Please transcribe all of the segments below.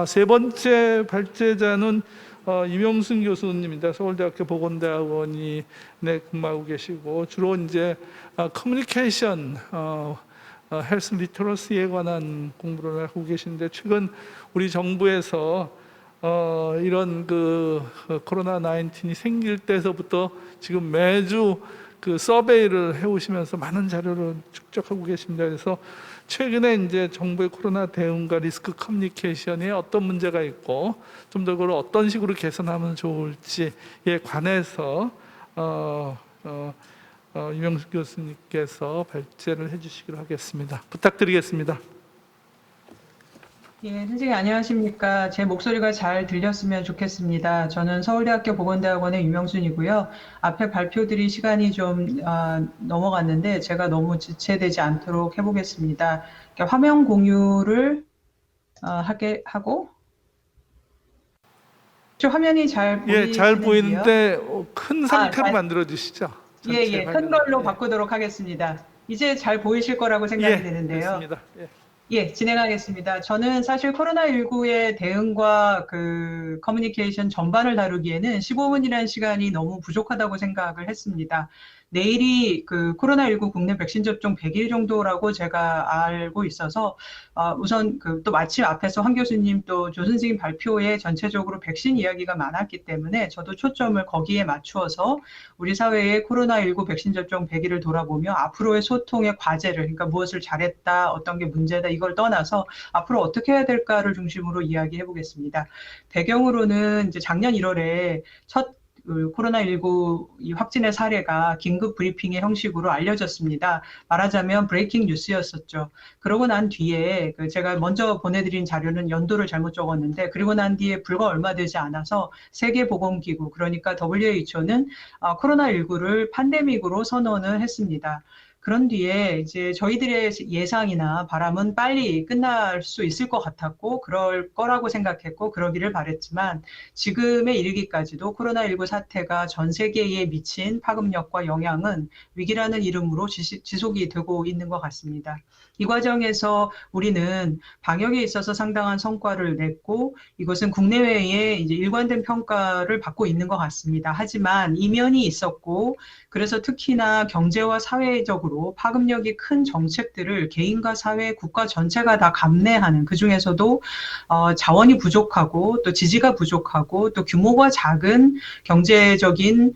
세 번째 발제자는 임용순 교수님입니다. 서울대학교 보건대학원이 근무하고 계시고 주로 이제 커뮤니케이션, 헬스 리터러시에 관한 공부를 하고 계신데, 최근 우리 정부에서 이런 코로나 19이 생길 때서부터 지금 매주 서베이를 해오시면서 많은 자료를 축적하고 계십니다. 그래서 최근에 이제 정부의 코로나 대응과 리스크 커뮤니케이션에 어떤 문제가 있고 좀 더 그걸 어떤 식으로 개선하면 좋을지에 관해서 임용수 교수님께서 발제를 해주시기로 하겠습니다. 부탁드리겠습니다. 예, 선생님 안녕하십니까. 제 목소리가 잘 들렸으면 좋겠습니다. 저는 서울대학교 보건대학원의 유명순이고요. 앞에 발표들이 시간이 좀 넘어갔는데 제가 너무 지체되지 않도록 해보겠습니다. 화면 공유를 하고 화면이 잘 보이시는지요? 예, 잘 보이는데 큰 상태로 만들어 주시죠. 예, 큰 걸로 바꾸도록 하겠습니다. 이제 잘 보이실 거라고 생각이 되는데요. 됐습니다. 예, 진행하겠습니다. 저는 사실 코로나19의 대응과 커뮤니케이션 전반을 다루기에는 15분이라는 시간이 너무 부족하다고 생각을 했습니다. 내일이 코로나19 국내 백신 접종 100일 정도라고 제가 알고 있어서 우선 또 마침 앞에서 황 교수님 또 조 선생님 발표에 전체적으로 백신 이야기가 많았기 때문에 저도 초점을 거기에 맞추어서 우리 사회의 코로나19 백신 접종 100일을 돌아보며 앞으로의 소통의 과제를, 그러니까 무엇을 잘했다, 어떤 게 문제다, 이걸 떠나서 앞으로 어떻게 해야 될까를 중심으로 이야기해 보겠습니다. 배경으로는 이제 작년 1월에 첫 코로나19 확진의 사례가 긴급 브리핑의 형식으로 알려졌습니다. 말하자면 브레이킹 뉴스였었죠. 그러고 난 뒤에 제가 먼저 보내드린 자료는 연도를 잘못 적었는데, 그리고 난 뒤에 불과 얼마 되지 않아서 세계보건기구, 그러니까 WHO는 코로나19를 팬데믹으로 선언을 했습니다. 그런 뒤에 이제 저희들의 예상이나 바람은 빨리 끝날 수 있을 것 같았고 그럴 거라고 생각했고 그러기를 바랬지만, 지금에 이르기까지도 코로나19 사태가 전 세계에 미친 파급력과 영향은 위기라는 이름으로 지속이 되고 있는 것 같습니다. 이 과정에서 우리는 방역에 있어서 상당한 성과를 냈고 이것은 국내외에 이제 일관된 평가를 받고 있는 것 같습니다. 하지만 이면이 있었고, 그래서 특히나 경제와 사회적으로 파급력이 큰 정책들을 개인과 사회, 국가 전체가 다 감내하는, 그중에서도 자원이 부족하고 또 지지가 부족하고 또 규모가 작은 경제적인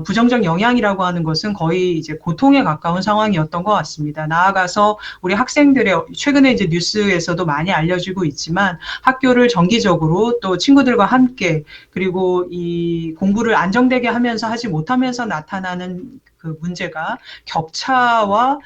부정적 영향이라고 하는 것은 거의 이제 고통에 가까운 상황이었던 것 같습니다. 나아가서 우리 학생들의, 최근에 이제 뉴스에서도 많이 알려지고 있지만 학교를 정기적으로 또 친구들과 함께, 그리고 이 공부를 안정되게 하면서 하지 못하면서 나타나는 그 문제가 격차와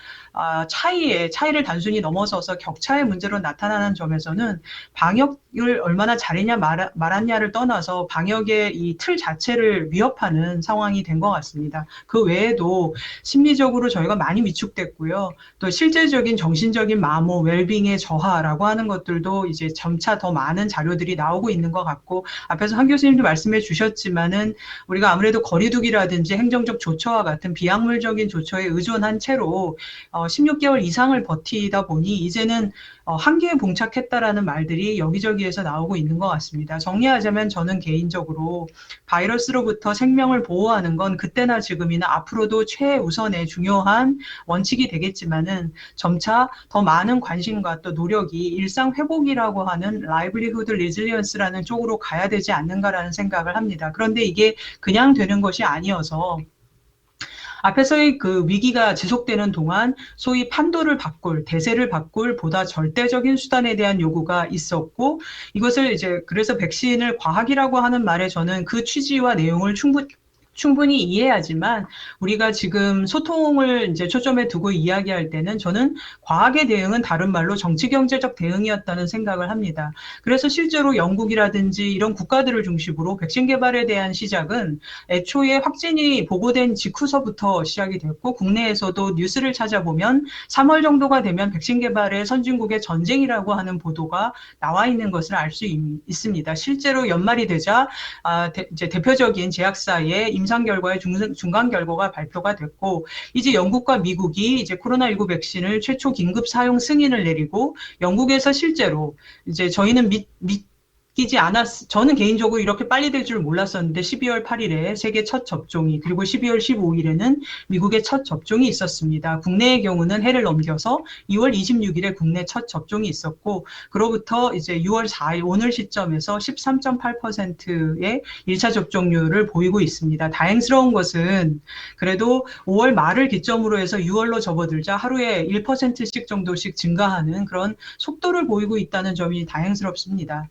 차이를 단순히 넘어서서 격차의 문제로 나타나는 점에서는 방역을 얼마나 잘했냐 말았냐를 떠나서 방역의 이 틀 자체를 위협하는 상황이 된 것 같습니다. 그 외에도 심리적으로 저희가 많이 위축됐고요. 또 실질적인 정신적인 마모, 웰빙의 저하라고 하는 것들도 이제 점차 더 많은 자료들이 나오고 있는 것 같고, 앞에서 한 교수님도 말씀해 주셨지만은 우리가 아무래도 거리두기라든지 행정적 조처와 같은 비약물적인 조처에 의존한 채로 16개월 이상을 버티다 보니 이제는 한계에 봉착했다라는 말들이 여기저기에서 나오고 있는 것 같습니다. 정리하자면 저는 개인적으로 바이러스로부터 생명을 보호하는 건 그때나 지금이나 앞으로도 최우선의 중요한 원칙이 되겠지만은 점차 더 많은 관심과 또 노력이 일상 회복이라고 하는 라이블리후드 리질리언스라는 쪽으로 가야 되지 않는가라는 생각을 합니다. 그런데 이게 그냥 되는 것이 아니어서 앞에서의 그 위기가 지속되는 동안 소위 판도를 바꿀, 대세를 바꿀 보다 절대적인 수단에 대한 요구가 있었고, 이것을 이제 그래서 백신을 과학이라고 하는 말에 저는 그 취지와 내용을 충분히 이해하지만 우리가 지금 소통을 이제 초점에 두고 이야기할 때는 저는 과학의 대응은 다른 말로 정치경제적 대응이었다는 생각을 합니다. 그래서 실제로 영국이라든지 이런 국가들을 중심으로 백신 개발에 대한 시작은 애초에 확진이 보고된 직후서부터 시작이 됐고, 국내에서도 뉴스를 찾아보면 3월 정도가 되면 백신 개발의 선진국의 전쟁이라고 하는 보도가 나와 있는 것을 알 수 있습니다. 실제로 연말이 되자 이제 대표적인 제약사의 임상 결과의 중간 결과가 발표가 됐고, 이제 영국과 미국이 이제 코로나19 백신을 최초 긴급 사용 승인을 내리고, 영국에서 실제로 이제 저희는 저는 개인적으로 이렇게 빨리 될 줄 몰랐었는데 12월 8일에 세계 첫 접종이, 그리고 12월 15일에는 미국의 첫 접종이 있었습니다. 국내의 경우는 해를 넘겨서 2월 26일에 국내 첫 접종이 있었고, 그로부터 이제 6월 4일 오늘 시점에서 13.8%의 1차 접종률을 보이고 있습니다. 다행스러운 것은 그래도 5월 말을 기점으로 해서 6월로 접어들자 하루에 1%씩 정도씩 증가하는 그런 속도를 보이고 있다는 점이 다행스럽습니다.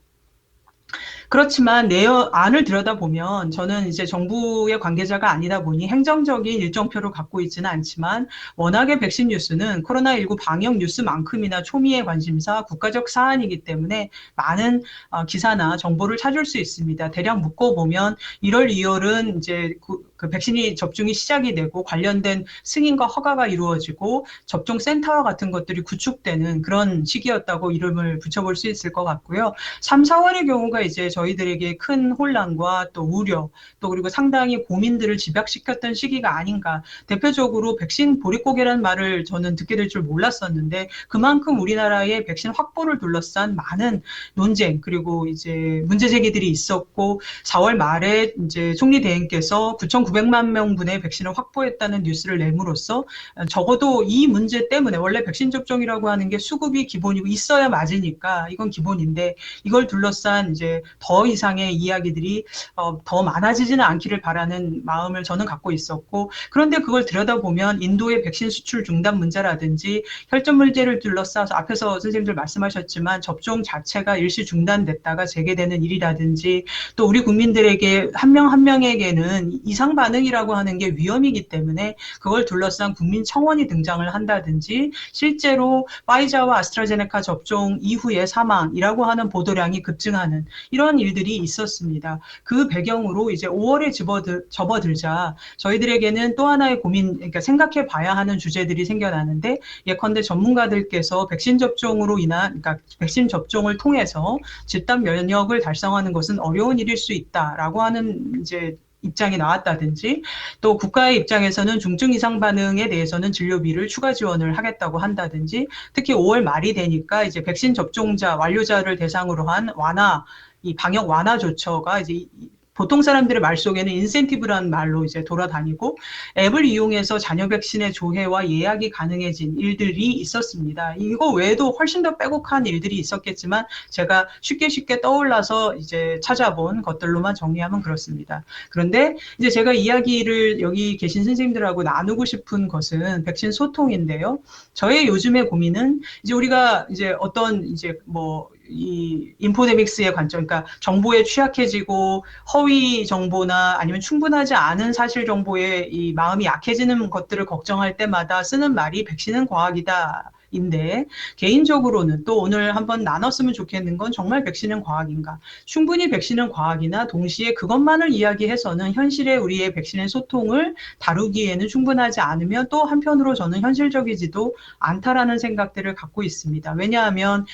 그렇지만 안을 들여다보면, 저는 이제 정부의 관계자가 아니다 보니 행정적인 일정표를 갖고 있지는 않지만, 워낙에 백신 뉴스는 코로나19 방역 뉴스만큼이나 초미의 관심사, 국가적 사안이기 때문에 많은 기사나 정보를 찾을 수 있습니다. 대략 묶어보면 1월, 2월은 이제 그 백신이 접종이 시작이 되고 관련된 승인과 허가가 이루어지고 접종센터 같은 것들이 구축되는 그런 시기였다고 이름을 붙여볼 수 있을 것 같고요. 3, 4월의 경우가 이제 저희들에게 큰 혼란과 또 우려, 또 그리고 상당히 고민들을 집약시켰던 시기가 아닌가. 대표적으로 백신 보릿고개라는 말을 저는 듣게 될 줄 몰랐었는데, 그만큼 우리나라의 백신 확보를 둘러싼 많은 논쟁, 그리고 이제 문제 제기들이 있었고, 4월 말에 이제 총리 대행께서 9,900만 명분의 백신을 확보했다는 뉴스를 내므로써, 적어도 이 문제 때문에, 원래 백신 접종이라고 하는 게 수급이 기본이고 있어야 맞으니까 이건 기본인데, 이걸 둘러싼 이제 더 이상의 이야기들이 더 많아지지는 않기를 바라는 마음을 저는 갖고 있었고, 그런데 그걸 들여다보면 인도의 백신 수출 중단 문제라든지 혈전 문제를 둘러싸서 앞에서 선생님들 말씀하셨지만 접종 자체가 일시 중단됐다가 재개되는 일이라든지, 또 우리 국민들에게 한 명 한 명에게는 이상 반응이라고 하는 게 위험이기 때문에 그걸 둘러싼 국민청원이 등장을 한다든지, 실제로 파이자와 아스트라제네카 접종 이후의 사망이라고 하는 보도량이 급증하는 이런 일들이 있었습니다. 그 배경으로 이제 5월에 접어들자 저희들에게는 또 하나의 고민, 그러니까 생각해 봐야 하는 주제들이 생겨나는데, 예컨대 전문가들께서 백신 접종으로 인한, 그러니까 백신 접종을 통해서 집단 면역을 달성하는 것은 어려운 일일 수 있다라고 하는 이제 입장이 나왔다든지, 또 국가의 입장에서는 중증 이상 반응에 대해서는 진료비를 추가 지원을 하겠다고 한다든지, 특히 5월 말이 되니까 이제 백신 접종자 완료자를 대상으로 한 이 방역 완화 조처가 이제 보통 사람들의 말 속에는 인센티브라는 말로 이제 돌아다니고, 앱을 이용해서 자녀 백신의 조회와 예약이 가능해진 일들이 있었습니다. 이거 외에도 훨씬 더 빼곡한 일들이 있었겠지만 제가 쉽게 떠올라서 이제 찾아본 것들로만 정리하면 그렇습니다. 그런데 이제 제가 이야기를 여기 계신 선생님들하고 나누고 싶은 것은 백신 소통인데요. 저의 요즘의 고민은 이제 우리가 이제 어떤 이제 이 인포데믹스의 관점, 그러니까 정보에 취약해지고 허위 정보나 아니면 충분하지 않은 사실 정보에 이 마음이 약해지는 것들을 걱정할 때마다 쓰는 말이 백신은 과학이다. 인데, 개인적으로는 또 오늘 한번 나눴으면 좋겠는 건, 정말 백신은 과학인가? 충분히 백신은 과학이나 동시에 그것만을 이야기해서는 현실의 우리의 백신의 소통을 다루기에는 충분하지 않으면 또 한편으로 저는 현실적이지도 않다라는 생각들을 갖고 있습니다. 왜냐하면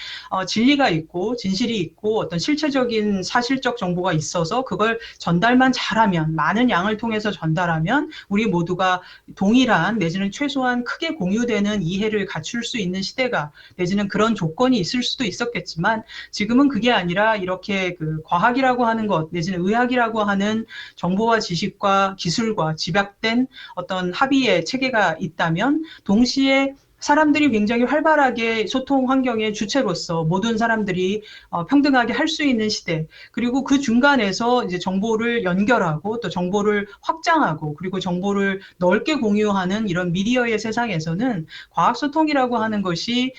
진리가 있고 진실이 있고 어떤 실체적인 사실적 정보가 있어서 그걸 전달만 잘하면, 많은 양을 통해서 전달하면 우리 모두가 동일한 내지는 최소한 크게 공유되는 이해를 갖출 수 있는 시대가, 내지는 그런 조건이 있을 수도 있었겠지만, 지금은 그게 아니라 이렇게 그 과학이라고 하는 것, 내지는 의학이라고 하는 정보와 지식과 기술과 집약된 어떤 합의의 체계가 있다면, 동시에 사람들이 굉장히 활발하게 소통 환경의 주체로서 모든 사람들이 평등하게 할 수 있는 시대, 그리고 그 중간에서 이제 정보를 연결하고 또 정보를 확장하고 그리고 정보를 넓게 공유하는 이런 미디어의 세상에서는 과학소통이라고 하는 것이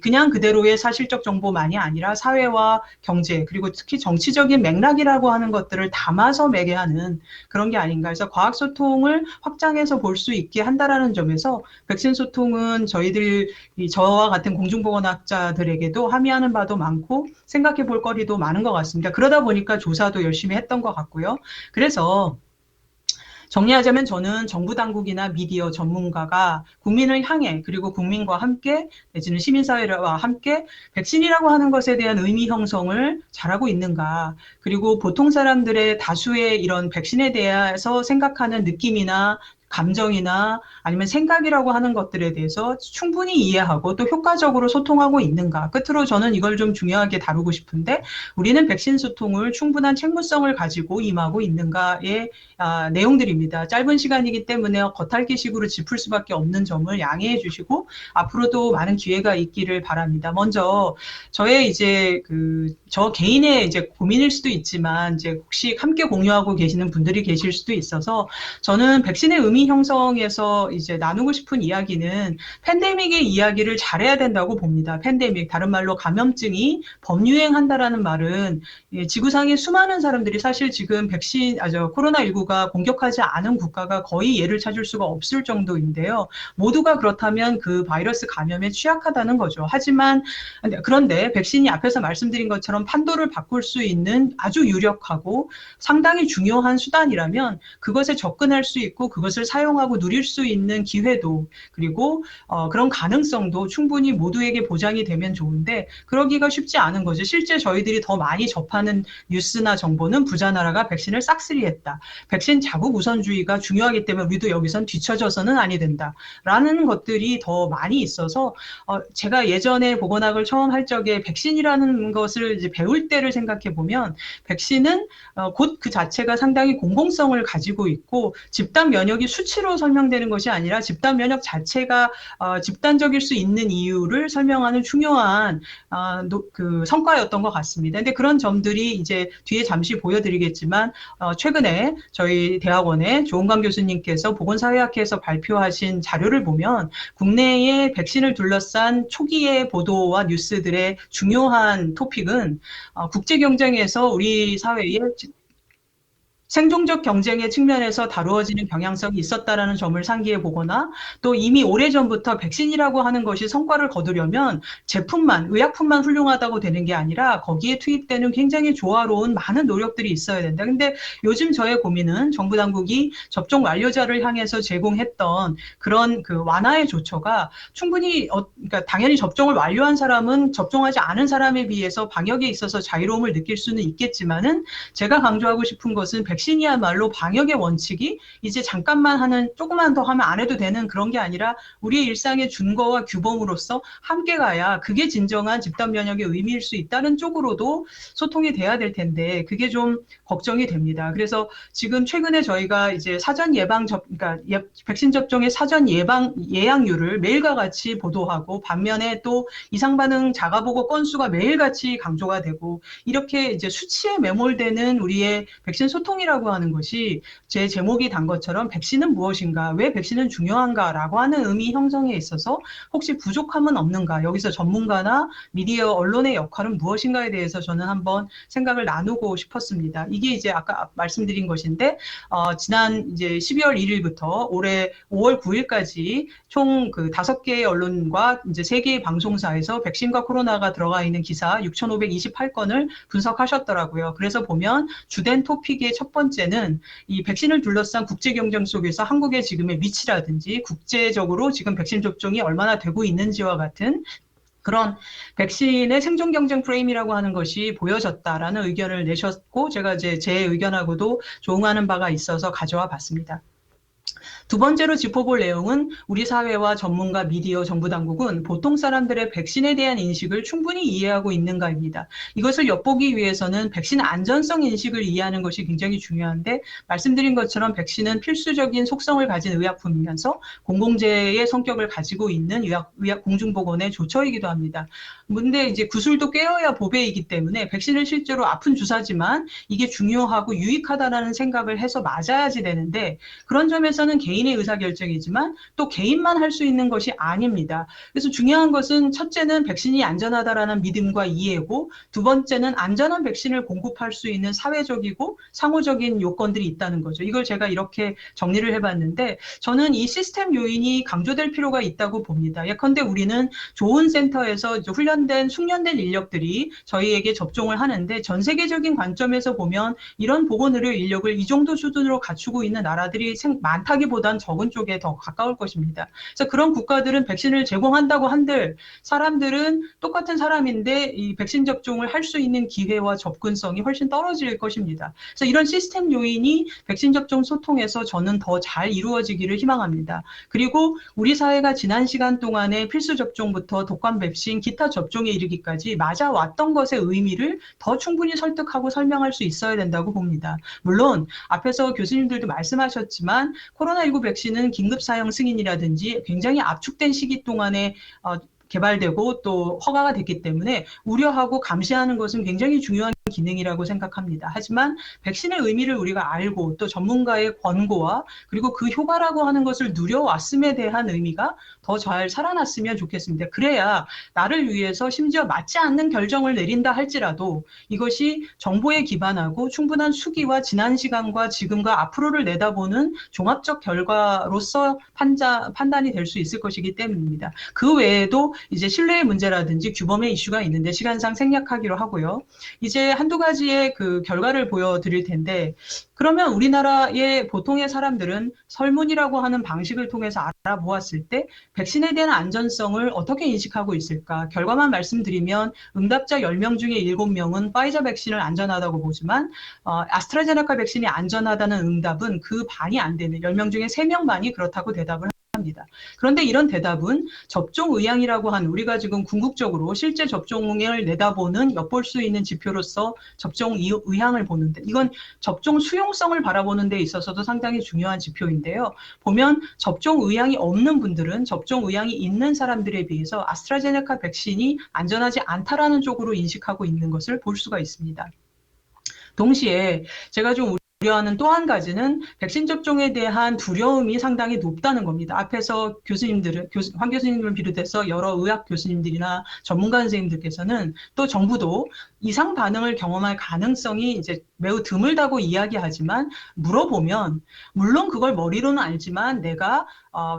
그냥 그대로의 사실적 정보만이 아니라 사회와 경제, 그리고 특히 정치적인 맥락이라고 하는 것들을 담아서 매개하는 그런 게 아닌가 해서, 과학소통을 확장해서 볼 수 있게 한다라는 점에서 백신 소통은 저와 같은 공중보건학자들에게도 함의하는 바도 많고 생각해 볼 거리도 많은 것 같습니다. 그러다 보니까 조사도 열심히 했던 것 같고요. 그래서 정리하자면 저는 정부 당국이나 미디어 전문가가 국민을 향해, 그리고 국민과 함께 내지는 시민사회와 함께 백신이라고 하는 것에 대한 의미 형성을 잘하고 있는가, 그리고 보통 사람들의 다수의 이런 백신에 대해서 생각하는 느낌이나 감정이나 아니면 생각이라고 하는 것들에 대해서 충분히 이해하고 또 효과적으로 소통하고 있는가. 끝으로 저는 이걸 좀 중요하게 다루고 싶은데 우리는 백신 소통을 충분한 책무성을 가지고 임하고 있는가의 내용들입니다. 짧은 시간이기 때문에 겉핥기식으로 짚을 수밖에 없는 점을 양해해 주시고 앞으로도 많은 기회가 있기를 바랍니다. 먼저 저의 이제 저 개인의 이제 고민일 수도 있지만 이제 혹시 함께 공유하고 계시는 분들이 계실 수도 있어서 저는 백신의 의미 형성에서 이제 나누고 싶은 이야기는 팬데믹의 이야기를 잘해야 된다고 봅니다. 팬데믹, 다른 말로 감염증이 범유행한다라는 말은 지구상의 수많은 사람들이 사실 지금 코로나19가 공격하지 않은 국가가 거의 예를 찾을 수가 없을 정도인데요. 모두가 그렇다면 그 바이러스 감염에 취약하다는 거죠. 하지만 그런데 백신이 앞에서 말씀드린 것처럼 판도를 바꿀 수 있는 아주 유력하고 상당히 중요한 수단이라면 그것에 접근할 수 있고 그것을 사용하고 누릴 수 있는 기회도 그리고 그런 가능성도 충분히 모두에게 보장이 되면 좋은데 그러기가 쉽지 않은 거죠. 실제 저희들이 더 많이 접하는 뉴스나 정보는 부자 나라가 백신을 싹쓸이했다. 백신 자국 우선주의가 중요하기 때문에 우리도 여기선 뒤처져서는 아니 된다라는 것들이 더 많이 있어서 제가 예전에 보건학을 처음 할 적에 백신이라는 것을 이제 배울 때를 생각해 보면 백신은 곧 그 자체가 상당히 공공성을 가지고 있고 집단 면역이 수치로 설명되는 것이 아니라 집단 면역 자체가 집단적일 수 있는 이유를 설명하는 중요한 성과였던 것 같습니다. 근데 그런 점들이 이제 뒤에 잠시 보여드리겠지만 최근에 저희 대학원의 조은강 교수님께서 보건사회학회에서 발표하신 자료를 보면 국내의 백신을 둘러싼 초기의 보도와 뉴스들의 중요한 토픽은 국제 경쟁에서 우리 사회의 생존적 경쟁의 측면에서 다루어지는 경향성이 있었다라는 점을 상기해 보거나 또 이미 오래전부터 백신이라고 하는 것이 성과를 거두려면 제품만, 의약품만 훌륭하다고 되는 게 아니라 거기에 투입되는 굉장히 조화로운 많은 노력들이 있어야 된다. 근데 요즘 저의 고민은 정부 당국이 접종 완료자를 향해서 제공했던 그런 완화의 조처가 충분히 그러니까 당연히 접종을 완료한 사람은 접종하지 않은 사람에 비해서 방역에 있어서 자유로움을 느낄 수는 있겠지만은 제가 강조하고 싶은 것은 백신이야말로 방역의 원칙이 이제 잠깐만 조금만 더 하면 안 해도 되는 그런 게 아니라 우리의 일상의 준거와 규범으로서 함께 가야 그게 진정한 집단 면역의 의미일 수 있다는 쪽으로도 소통이 돼야 될 텐데 그게 좀 걱정이 됩니다. 그래서 지금 최근에 저희가 이제 그러니까 백신 접종의 사전 예약률을 매일과 같이 보도하고 반면에 또 이상 반응 자가보고 건수가 매일같이 강조가 되고 이렇게 이제 수치에 매몰되는 우리의 백신 소통이라고 하는 것이 제 제목이 단 것처럼 백신은 무엇인가, 왜 백신은 중요한가라고 하는 의미 형성에 있어서 혹시 부족함은 없는가, 여기서 전문가나 미디어 언론의 역할은 무엇인가에 대해서 저는 한번 생각을 나누고 싶었습니다. 이게 이제 아까 말씀드린 것인데 지난 이제 12월 1일부터 올해 5월 9일까지 총 5개의 언론과 이제 3개의 방송사에서 백신과 코로나가 들어가 있는 기사 6,528건을 분석하셨더라고요. 그래서 보면 주된 토픽의 첫 번째는 이 백신을 둘러싼 국제 경쟁 속에서 한국의 지금의 위치라든지 국제적으로 지금 백신 접종이 얼마나 되고 있는지와 같은 그런 백신의 생존 경쟁 프레임이라고 하는 것이 보여졌다라는 의견을 내셨고 제가 이제 제 의견하고도 조응하는 바가 있어서 가져와 봤습니다. 두 번째로 짚어볼 내용은 우리 사회와 전문가, 미디어, 정부 당국은 보통 사람들의 백신에 대한 인식을 충분히 이해하고 있는가입니다. 이것을 엿보기 위해서는 백신 안전성 인식을 이해하는 것이 굉장히 중요한데 말씀드린 것처럼 백신은 필수적인 속성을 가진 의약품이면서 공공재의 성격을 가지고 있는 공중보건의 조처이기도 합니다. 근데 이제 구슬도 꿰어야 보배이기 때문에 백신을 실제로 아픈 주사지만 이게 중요하고 유익하다라는 생각을 해서 맞아야지 되는데 그런 점에서는 개인의 의사결정이지만 또 개인만 할 수 있는 것이 아닙니다. 그래서 중요한 것은 첫째는 백신이 안전하다라는 믿음과 이해고 두 번째는 안전한 백신을 공급할 수 있는 사회적이고 상호적인 요건들이 있다는 거죠. 이걸 제가 이렇게 정리를 해봤는데 저는 이 시스템 요인이 강조될 필요가 있다고 봅니다. 예컨대 우리는 좋은 센터에서 이제 숙련된 인력들이 저희에게 접종을 하는데 전 세계적인 관점에서 보면 이런 보건의료 인력을 이 정도 수준으로 갖추고 있는 나라들이 많다기 많기보단 적은 쪽에 더 가까울 것입니다. 그래서 그런 국가들은 백신을 제공한다고 한들 사람들은 똑같은 사람인데 이 백신 접종을 할 수 있는 기회와 접근성이 훨씬 떨어질 것입니다. 그래서 이런 시스템 요인이 백신 접종 소통에서 저는 더 잘 이루어지기를 희망합니다. 그리고 우리 사회가 지난 시간 동안에 필수 접종부터 독감 백신, 기타 접종에 이르기까지 맞아왔던 것의 의미를 더 충분히 설득하고 설명할 수 있어야 된다고 봅니다. 물론 앞에서 교수님들도 말씀하셨지만 코로나19 백신은 긴급 사용 승인이라든지 굉장히 압축된 시기 동안에 개발되고 또 허가가 됐기 때문에 우려하고 감시하는 것은 굉장히 중요한 기능이라고 생각합니다. 하지만 백신의 의미를 우리가 알고 또 전문가의 권고와 그리고 그 효과라고 하는 것을 누려왔음에 대한 의미가 더 잘 살아났으면 좋겠습니다. 그래야 나를 위해서 심지어 맞지 않는 결정을 내린다 할지라도 이것이 정보에 기반하고 충분한 수기와 지난 시간과 지금과 앞으로를 내다보는 종합적 결과로서 판단이 될 수 있을 것이기 때문입니다. 그 외에도 이제 신뢰의 문제라든지 규범의 이슈가 있는데 시간상 생략하기로 하고요. 이제 한두 가지의 그 결과를 보여드릴 텐데 그러면 우리나라의 보통의 사람들은 설문이라고 하는 방식을 통해서 알아보았을 때 백신에 대한 안전성을 어떻게 인식하고 있을까? 결과만 말씀드리면 응답자 10명 중에 7명은 파이자 백신을 안전하다고 보지만 아스트라제네카 백신이 안전하다는 응답은 그 반이 안 되는 10명 중에 3명만이 그렇다고 대답을 합니다. 그런데 이런 대답은 접종 의향이라고 하는 우리가 지금 궁극적으로 실제 접종을 내다보는 엿볼 수 있는 지표로서 접종 의향을 보는데 이건 접종 수용성을 바라보는 데 있어서도 상당히 중요한 지표인데요. 보면 접종 의향이 없는 분들은 접종 의향이 있는 사람들에 비해서 아스트라제네카 백신이 안전하지 않다라는 쪽으로 인식하고 있는 것을 볼 수가 있습니다. 동시에 제가 좀 우려하는 또 한 가지는 백신 접종에 대한 두려움이 상당히 높다는 겁니다. 앞에서 황 교수님을 비롯해서 여러 의학 교수님들이나 전문가 선생님들께서는 또 정부도 이상 반응을 경험할 가능성이 이제 매우 드물다고 이야기하지만 물어보면 물론 그걸 머리로는 알지만 내가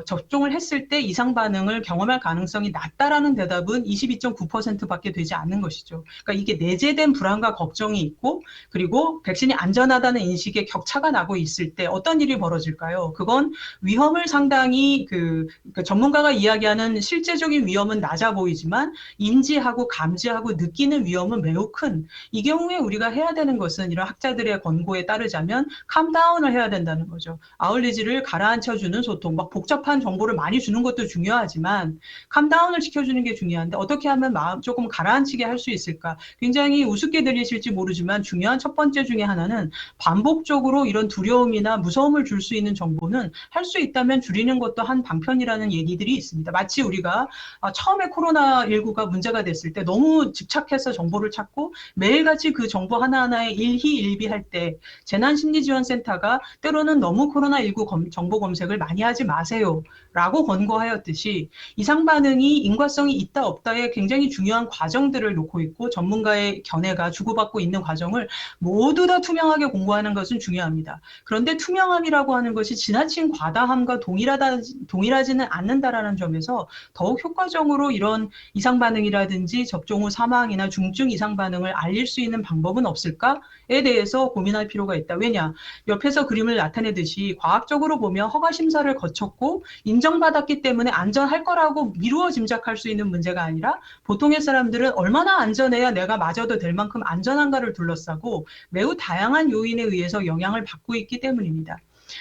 접종을 했을 때 이상 반응을 경험할 가능성이 낮다라는 대답은 22.9%밖에 되지 않는 것이죠. 그러니까 이게 내재된 불안과 걱정이 있고 그리고 백신이 안전하다는 인식에 격차가 나고 있을 때 어떤 일이 벌어질까요? 그건 위험을 상당히 그러니까 전문가가 이야기하는 실제적인 위험은 낮아 보이지만 인지하고 감지하고 느끼는 위험은 매우 큰. 이 경우에 우리가 해야 되는 것은 이런 학자들의 권고에 따르자면 캄다운을 해야 된다는 거죠. 아울리지를 가라앉혀주는 소통, 막 복잡한 정보를 많이 주는 것도 중요하지만 캄다운을 시켜주는 게 중요한데 어떻게 하면 마음 조금 가라앉히게 할 수 있을까? 굉장히 우습게 들리실지 모르지만 중요한 첫 번째 중에 하나는 반복적으로 이런 두려움이나 무서움을 줄 수 있는 정보는 할 수 있다면 줄이는 것도 한 방편이라는 얘기들이 있습니다. 마치 우리가 처음에 코로나19가 문제가 됐을 때 너무 집착해서 정보를 찾고 매일같이 그 정보 하나하나에 일희일비할 때 재난심리지원센터가 때로는 너무 코로나19 정보 검색을 많이 하지 마세요 라고 권고하였듯이 이상 반응이 인과성이 있다 없다에 굉장히 중요한 과정들을 놓고 있고 전문가의 견해가 주고받고 있는 과정을 모두 다 투명하게 공고하는 것은 중요합니다. 그런데 투명함이라고 하는 것이 지나친 과다함과 동일하지는 않는다라는 점에서 더욱 효과적으로 이런 이상 반응이라든지 접종 후 사망이나 중증 이상 반응을 알릴 수 있는 방법은 없을까에 대해서 고민할 필요가 있다. 왜냐? 옆에서 그림을 나타내듯이 과학적으로 보면 허가 심사를 거쳤고 인정받았기 때문에 안전할 거라고 미루어 짐작할 수 있는 문제가 아니라 보통의 사람들은 얼마나 안전해야 내가 맞아도 될 만큼 안전한가를 둘러싸고 매우 다양한 요인에 의해서 영향을 받고 있기 때문입니다.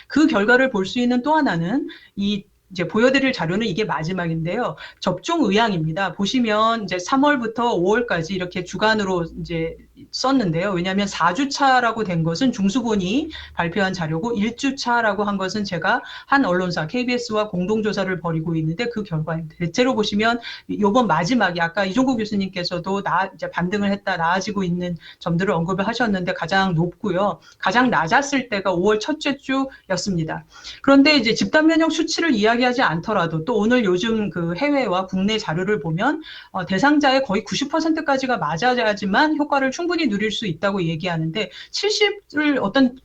그 결과를 볼 수 있는 또 하나는 이제 보여드릴 자료는 이게 마지막인데요. 접종 의향입니다. 보시면 이제 3월부터 5월까지 이렇게 주간으로 이제 썼는데요. 왜냐하면 4주차라고 된 것은 중수본이 발표한 자료고 1주차라고 한 것은 제가 한 언론사 KBS와 공동조사를 벌이고 있는데 그 결과입니다. 대체로 보시면 이번 마지막에 아까 이종국 교수님께서도 이제 반등을 했다 나아지고 있는 점들을 언급을 하셨는데 가장 높고요. 가장 낮았을 때가 5월 첫째 주였습니다. 그런데 이제 집단 면역 수치를 이야기하지 않더라도 또 오늘 요즘 그 해외와 국내 자료를 보면 대상자의 거의 90%까지가 맞아야지만 효과를 충분히 충분히 누릴 수 있다고 얘기하는데 70을 어떤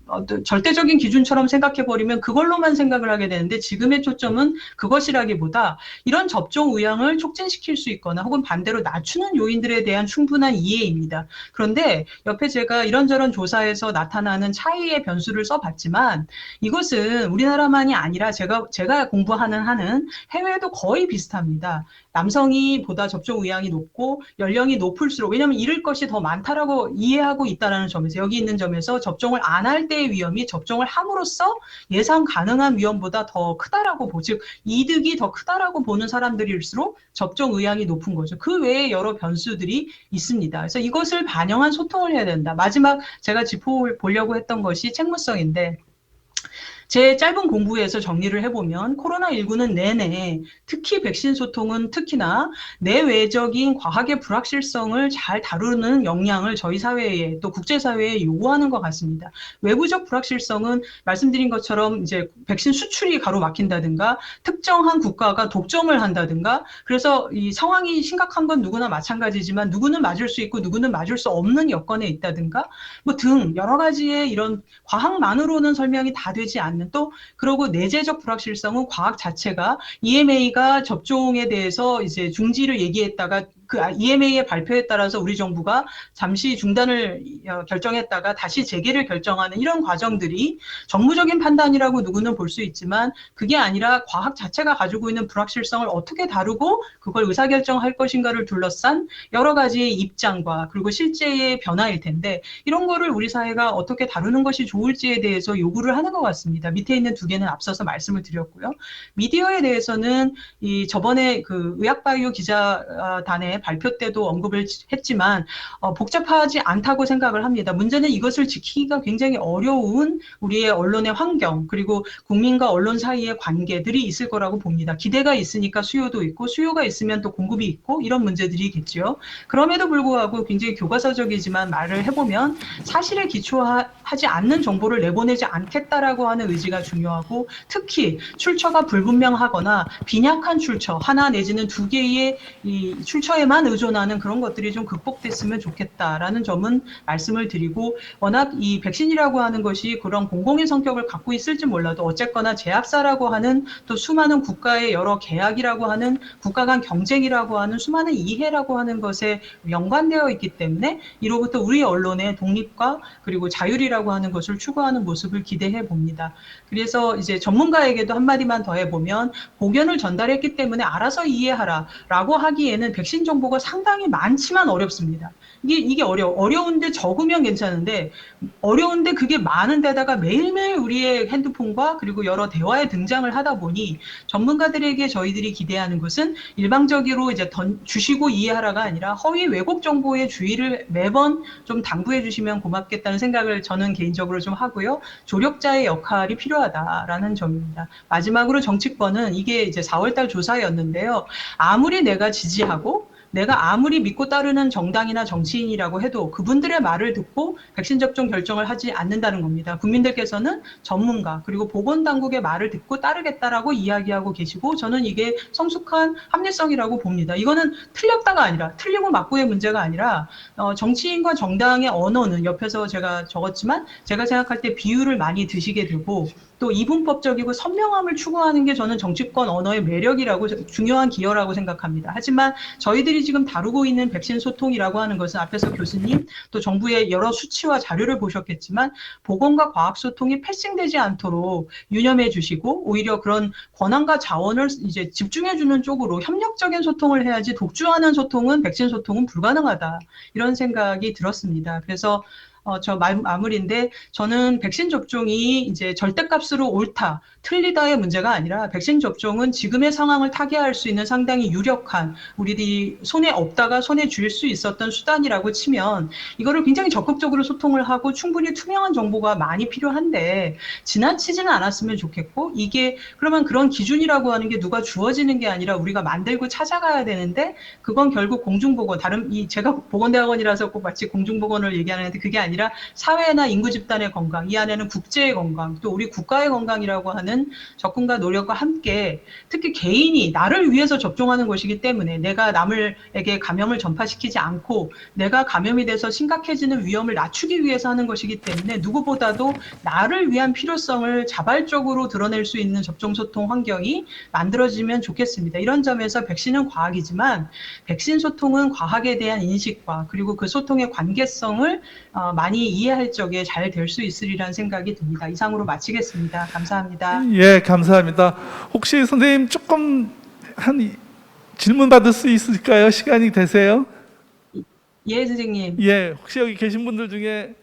절대적인 기준처럼 생각해버리면 그걸로만 생각을 하게 되는데 지금의 초점은 그것이라기보다 이런 접종 의향을 촉진시킬 수 있거나 혹은 반대로 낮추는 요인들에 대한 충분한 이해입니다. 그런데 옆에 제가 이런저런 조사에서 나타나는 차이의 변수를 써봤지만 이것은 우리나라만이 아니라 제가 공부하는 한은 해외도 거의 비슷합니다. 남성이 보다 접종 의향이 높고 연령이 높을수록 왜냐하면 잃을 것이 더 많다라고 이해하고 있다는 점에서 여기 있는 점에서 접종을 안 할 때의 위험이 접종을 함으로써 예상 가능한 위험보다 더 크다라고 보고 즉 이득이 더 크다라고 보는 사람들일수록 접종 의향이 높은 거죠. 그 외에 여러 변수들이 있습니다. 그래서 이것을 반영한 소통을 해야 된다. 마지막 제가 짚어보려고 했던 것이 책무성인데 제 짧은 공부에서 정리를 해보면 코로나19는 내내 특히 백신 소통은 특히나 내외적인 과학의 불확실성을 잘 다루는 역량을 저희 사회에 또 국제사회에 요구하는 것 같습니다. 외부적 불확실성은 말씀드린 것처럼 이제 백신 수출이 가로막힌다든가 특정한 국가가 독점을 한다든가 그래서 이 상황이 심각한 건 누구나 마찬가지지만 누구는 맞을 수 있고 누구는 맞을 수 없는 여건에 있다든가 뭐 등 여러 가지의 이런 과학만으로는 설명이 다 되지 않는 또 그리고 내재적 불확실성은 과학 자체가 EMA가 접종에 대해서 이제 중지를 얘기했다가 그 EMA의 발표에 따라서 우리 정부가 잠시 중단을 결정했다가 다시 재개를 결정하는 이런 과정들이 정무적인 판단이라고 누구는 볼 수 있지만 그게 아니라 과학 자체가 가지고 있는 불확실성을 어떻게 다루고 그걸 의사결정할 것인가를 둘러싼 여러 가지의 입장과 그리고 실제의 변화일 텐데 이런 거를 우리 사회가 어떻게 다루는 것이 좋을지에 대해서 요구를 하는 것 같습니다. 밑에 있는 두 개는 앞서서 말씀을 드렸고요. 미디어에 대해서는 이 저번에 그 의학바이오 기자단의 발표 때도 언급을 했지만 복잡하지 않다고 생각을 합니다. 문제는 이것을 지키기가 굉장히 어려운 우리의 언론의 환경 그리고 국민과 언론 사이의 관계들이 있을 거라고 봅니다. 기대가 있으니까 수요도 있고 수요가 있으면 또 공급이 있고 이런 문제들이겠죠. 그럼에도 불구하고 굉장히 교과서적이지만 말을 해보면 사실에 기초하지 않는 정보를 내보내지 않겠다라고 하는 의지가 중요하고 특히 출처가 불분명하거나 빈약한 출처 하나 내지는 두 개의 이 출처에만 의존하는 그런 것들이 좀 극복됐으면 좋겠다라는 점은 말씀을 드리고 워낙 이 백신이라고 하는 것이 그런 공공의 성격을 갖고 있을지 몰라도 어쨌거나 제약사라고 하는 또 수많은 국가의 여러 계약이라고 하는 국가 간 경쟁이라고 하는 수많은 이해라고 하는 것에 연관되어 있기 때문에 이로부터 우리 언론의 독립과 그리고 자율이라고 하는 것을 추구하는 모습을 기대해 봅니다. 그래서 이제 전문가에게도 한마디만 더 해보면 보견을 전달했기 때문에 알아서 이해하라라고 하기에는 백신 정보가 상당히 많지만 어렵습니다. 이게 어려운데 적으면 괜찮은데 어려운데 그게 많은 데다가 매일매일 우리의 핸드폰과 그리고 여러 대화에 등장을 하다 보니 전문가들에게 저희들이 기대하는 것은 일방적으로 이제 주시고 이해하라가 아니라 허위 왜곡 정보의 주의를 매번 좀 당부해 주시면 고맙겠다는 생각을 저는 개인적으로 좀 하고요. 조력자의 역할이 필요하다라는 점입니다. 마지막으로 정치권은 이게 이제 4월달 조사였는데요. 아무리 내가 지지하고 내가 아무리 믿고 따르는 정당이나 정치인이라고 해도 그분들의 말을 듣고 백신 접종 결정을 하지 않는다는 겁니다. 국민들께서는 전문가 그리고 보건당국의 말을 듣고 따르겠다라고 이야기하고 계시고 저는 이게 성숙한 합리성이라고 봅니다. 이거는 틀렸다가 아니라 틀리고 맞고의 문제가 아니라 정치인과 정당의 언어는 옆에서 제가 적었지만 제가 생각할 때 비유를 많이 드시게 되고 또 이분법적이고 선명함을 추구하는 게 저는 정치권 언어의 매력이라고 중요한 기여라고 생각합니다. 하지만 저희들이 지금 다루고 있는 백신 소통이라고 하는 것은 앞에서 교수님 또 정부의 여러 수치와 자료를 보셨겠지만 보건과 과학 소통이 패싱되지 않도록 유념해 주시고 오히려 그런 권한과 자원을 이제 집중해 주는 쪽으로 협력적인 소통을 해야지 독주하는 소통은 백신 소통은 불가능하다. 이런 생각이 들었습니다. 그래서 저 마무리인데 저는 백신 접종이 이제 절대값으로 옳다, 틀리다의 문제가 아니라 백신 접종은 지금의 상황을 타개할 수 있는 상당히 유력한 우리들이 손에 없다가 손에 쥘 수 있었던 수단이라고 치면 이거를 굉장히 적극적으로 소통을 하고 충분히 투명한 정보가 많이 필요한데 지나치지는 않았으면 좋겠고 이게 그러면 그런 기준이라고 하는 게 누가 주어지는 게 아니라 우리가 만들고 찾아가야 되는데 그건 결국 공중보건 제가 보건대학원이라서 꼭 마치 공중보건을 얘기하는데 그게 아니라 아니라 사회나 인구 집단의 건강, 이 안에는 국제의 건강, 또 우리 국가의 건강이라고 하는 접근과 노력과 함께 특히 개인이 나를 위해서 접종하는 것이기 때문에 내가 남에게 감염을 전파시키지 않고 내가 감염이 돼서 심각해지는 위험을 낮추기 위해서 하는 것이기 때문에 누구보다도 나를 위한 필요성을 자발적으로 드러낼 수 있는 접종 소통 환경이 만들어지면 좋겠습니다. 이런 점에서 백신은 과학이지만 백신 소통은 과학에 대한 인식과 그리고 그 소통의 관계성을 많이 이해할 적에 잘 될 수 있으리라는 생각이 듭니다. 이상으로 마치겠습니다. 감사합니다. 예, 감사합니다. 혹시 선생님 조금 한 질문 받을 수 있을까요? 시간이 되세요? 예, 선생님. 예, 혹시 여기 계신 분들 중에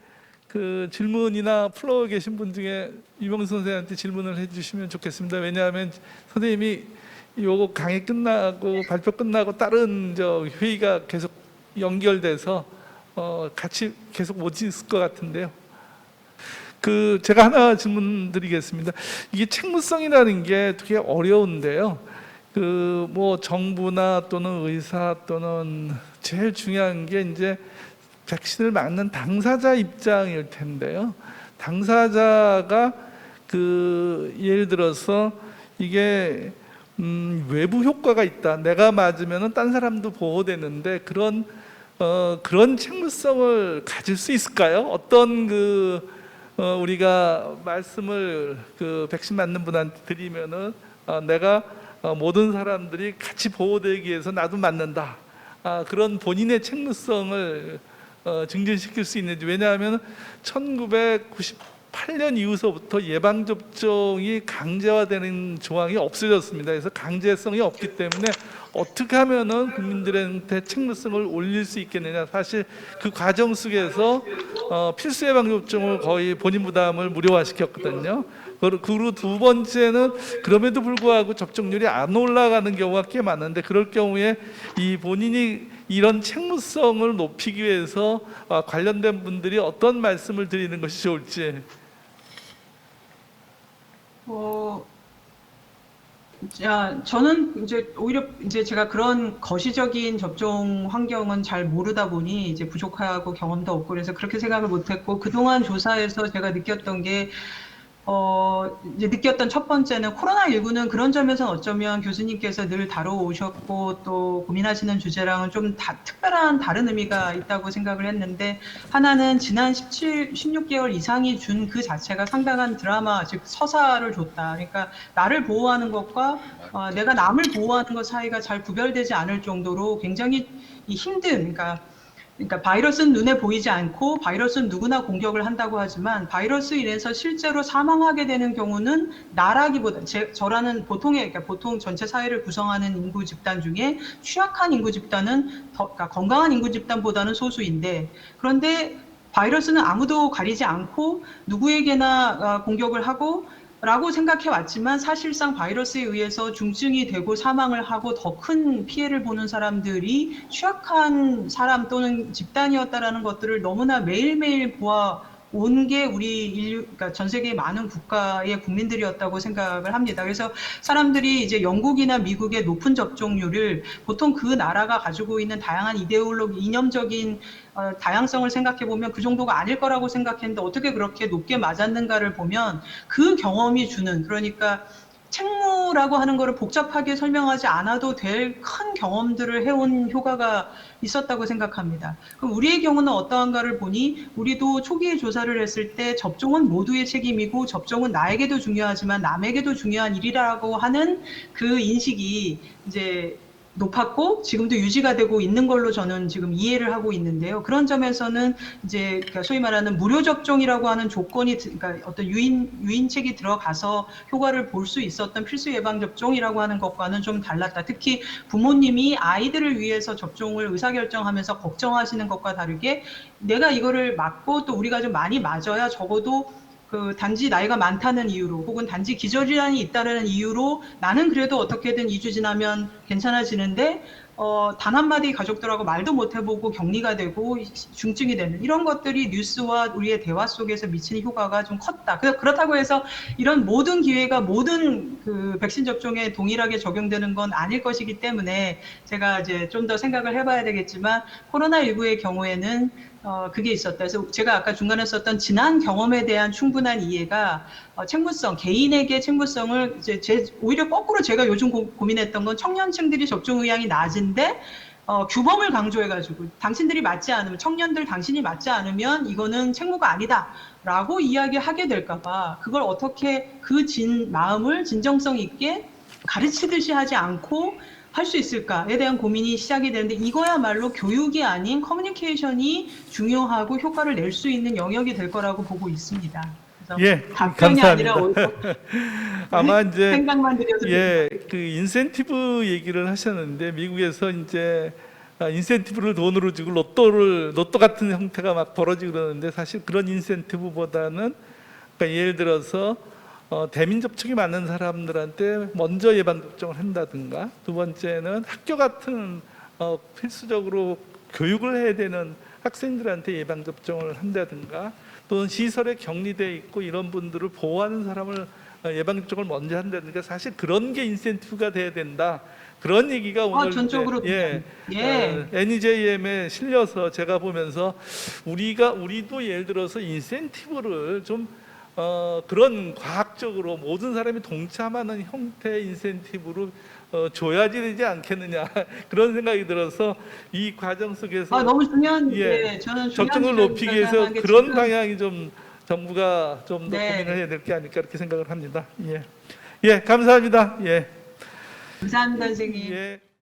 그 질문이나 플로어에 계신 분 중에 유명수 선생님한테 질문을 해주시면 좋겠습니다. 왜냐하면 선생님이 요거 강의 끝나고 발표 끝나고 다른 회의가 계속 연결돼서 같이 계속 못 있을 것 같은데요. 그 제가 하나 질문 드리겠습니다. 이게 책무성이라는 게 되게 어려운데요. 그 뭐 정부나 또는 의사 또는 제일 중요한 게 이제 백신을 맞는 당사자 입장일 텐데요. 당사자가 그 예를 들어서 이게 외부 효과가 있다. 내가 맞으면은 딴 사람도 보호되는데 그런 책무성을 가질 수 있을까요? 어떤 우리가 말씀을 그 백신 맞는 분한테 드리면은 내가 모든 사람들이 같이 보호되기 위해서 나도 맞는다. 그런 본인의 책무성을 증진시킬 수 있는지. 왜냐하면 1998년 이후서부터 예방접종이 강제화되는 조항이 없어졌습니다. 그래서 강제성이 없기 때문에 어떻게 하면은 국민들한테 책무성을 올릴 수 있겠느냐. 사실 그 과정 속에서 필수 예방접종을 거의 본인 부담을 무료화시켰거든요. 그리고 두 번째는 그럼에도 불구하고 접종률이 안 올라가는 경우가 꽤 많은데 그럴 경우에 이 본인이 이런 책무성을 높이기 위해서 관련된 분들이 어떤 말씀을 드리는 것이 좋을지. 저는 이제 오히려 이제 제가 그런 거시적인 접종 환경은 잘 모르다 보니 이제 부족하고 경험도 없고 그래서 그렇게 생각을 못했고 그동안 조사에서 제가 느꼈던 게 이제 느꼈던 첫 번째는 코로나19는 그런 점에서 어쩌면 교수님께서 늘 다뤄오셨고 또 고민하시는 주제랑은 좀 특별한 다른 의미가 있다고 생각을 했는데 하나는 지난 16개월 이상이 준 그 자체가 상당한 드라마, 즉 서사를 줬다. 그러니까 나를 보호하는 것과 내가 남을 보호하는 것 사이가 잘 구별되지 않을 정도로 굉장히 힘든, 그러니까 바이러스는 눈에 보이지 않고 바이러스는 누구나 공격을 한다고 하지만 바이러스로 인해서 실제로 사망하게 되는 경우는 나라기보다 저라는 그러니까 보통 전체 사회를 구성하는 인구 집단 중에 취약한 인구 집단은 그러니까 건강한 인구 집단보다는 소수인데 그런데 바이러스는 아무도 가리지 않고 누구에게나 공격을 하고 라고 생각해 왔지만 사실상 바이러스에 의해서 중증이 되고 사망을 하고 더 큰 피해를 보는 사람들이 취약한 사람 또는 집단이었다라는 것들을 너무나 매일매일 보아온 게 우리 그러니까 전 세계의 많은 국가의 국민들이었다고 생각을 합니다. 그래서 사람들이 이제 영국이나 미국의 높은 접종률을 보통 그 나라가 가지고 있는 다양한 이념적인 다양성을 생각해 보면 그 정도가 아닐 거라고 생각했는데 어떻게 그렇게 높게 맞았는가를 보면 그 경험이 주는, 그러니까 책무라고 하는 것을 복잡하게 설명하지 않아도 될 큰 경험들을 해온 효과가 있었다고 생각합니다. 그럼 우리의 경우는 어떠한가를 보니 우리도 초기에 조사를 했을 때 접종은 모두의 책임이고 접종은 나에게도 중요하지만 남에게도 중요한 일이라고 하는 그 인식이 이제 높았고 지금도 유지가 되고 있는 걸로 저는 지금 이해를 하고 있는데요. 그런 점에서는 이제 소위 말하는 무료 접종이라고 하는 조건이, 그러니까 어떤 유인책이 들어가서 효과를 볼 수 있었던 필수 예방 접종이라고 하는 것과는 좀 달랐다. 특히 부모님이 아이들을 위해서 접종을 의사결정하면서 걱정하시는 것과 다르게 내가 이거를 맞고 또 우리가 좀 많이 맞아야 적어도 단지 나이가 많다는 이유로 혹은 단지 기저질환이 있다는 이유로 나는 그래도 어떻게든 2주 지나면 괜찮아지는데 단 한마디 가족들하고 말도 못 해보고 격리가 되고 중증이 되는 이런 것들이 뉴스와 우리의 대화 속에서 미치는 효과가 좀 컸다. 그렇다고 해서 이런 모든 기회가 모든 그 백신 접종에 동일하게 적용되는 건 아닐 것이기 때문에 제가 이제 좀 더 생각을 해봐야 되겠지만 코로나19의 경우에는 그게 있었다. 그래서 제가 아까 중간에 썼던 지난 경험에 대한 충분한 이해가 책무성, 개인에게 책무성을 오히려 거꾸로 제가 요즘 고민했던 건 청년층들이 접종 의향이 낮은데 규범을 강조해가지고 당신들이 맞지 않으면 청년들 당신이 맞지 않으면 이거는 책무가 아니다라고 이야기하게 될까봐 그걸 어떻게 그 마음을 진정성 있게 가르치듯이 하지 않고 할 수 있을까에 대한 고민이 시작이 되는데 이거야말로 교육이 아닌 커뮤니케이션이 중요하고 효과를 낼 수 있는 영역이 될 거라고 보고 있습니다. 그래서 예, 답변이 감사합니다. 아니라 오히려 아마 이제 생각만 드려서 그 인센티브 얘기를 하셨는데 미국에서 이제 인센티브를 돈으로 주고 로또 같은 형태가 막 벌어지고 그러는데 사실 그런 인센티브보다는 그러니까 예를 들어서 대민 접촉이 많은 사람들한테 먼저 예방 접종을 한다든가 두 번째는 학교 같은 필수적으로 교육을 해야 되는 학생들한테 예방 접종을 한다든가 또는 시설에 격리돼 있고 이런 분들을 보호하는 사람을 예방 접종을 먼저 한다든가 사실 그런 게 인센티브가 돼야 된다. 그런 얘기가 오늘 전적으로 NEJM에 실려서 제가 보면서 우리도 예를 들어서 인센티브를 좀 그런 과학적으로 모든 사람이 동참하는 형태의 인센티브로 줘야지 되지 않겠느냐 그런 생각이 들어서 이 과정 속에서 너무 중요한 접종을 저는 중요한 높이기 위해서 생각한 게 그런 지금 방향이 좀 정부가 좀 더 네. 고민을 해야 될 게 아닐까 이렇게 생각을 합니다. 예, 감사합니다. 예. 감사합니다, 선생님. 예.